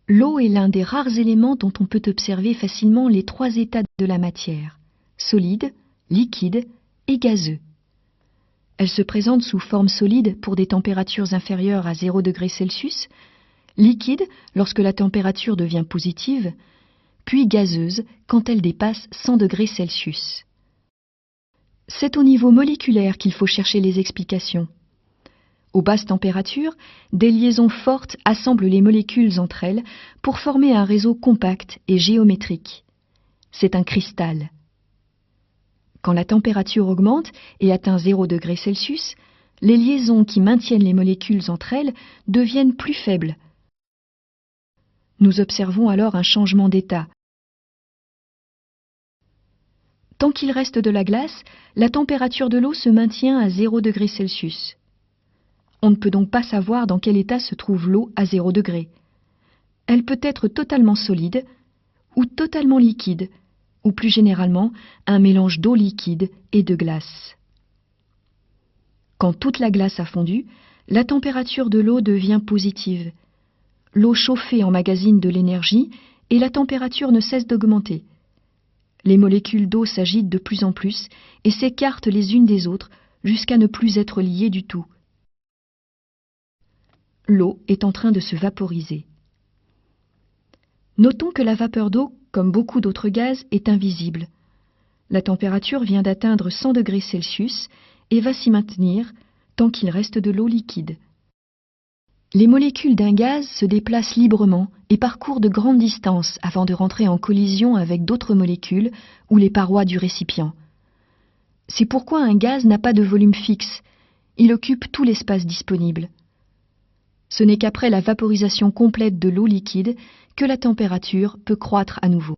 L'eau est l'un des rares éléments dont on peut observer facilement les trois états de la matière, solide, liquide et gazeux. Elle se présente sous forme solide pour des températures inférieures à 0 degré Celsius, liquide lorsque la température devient positive, puis gazeuse quand elle dépasse 100 degrés Celsius. C'est au niveau moléculaire qu'il faut chercher les explications. Aux basses températures, des liaisons fortes assemblent les molécules entre elles pour former un réseau compact et géométrique. C'est un cristal. Quand la température augmente et atteint 0 degré Celsius, les liaisons qui maintiennent les molécules entre elles deviennent plus faibles. Nous observons alors un changement d'état. Tant qu'il reste de la glace, la température de l'eau se maintient à 0 degré Celsius. On ne peut donc pas savoir dans quel état se trouve l'eau à 0 degré. Elle peut être totalement solide ou totalement liquide, ou plus généralement un mélange d'eau liquide et de glace. Quand toute la glace a fondu, la température de l'eau devient positive. L'eau chauffée emmagasine de l'énergie et la température ne cesse d'augmenter. Les molécules d'eau s'agitent de plus en plus et s'écartent les unes des autres jusqu'à ne plus être liées du tout. L'eau est en train de se vaporiser. Notons que la vapeur d'eau, comme beaucoup d'autres gaz, est invisible. La température vient d'atteindre 100 degrés Celsius et va s'y maintenir tant qu'il reste de l'eau liquide. Les molécules d'un gaz se déplacent librement et parcourent de grandes distances avant de rentrer en collision avec d'autres molécules ou les parois du récipient. C'est pourquoi un gaz n'a pas de volume fixe. Il occupe tout l'espace disponible. Ce n'est qu'après la vaporisation complète de l'eau liquide que la température peut croître à nouveau.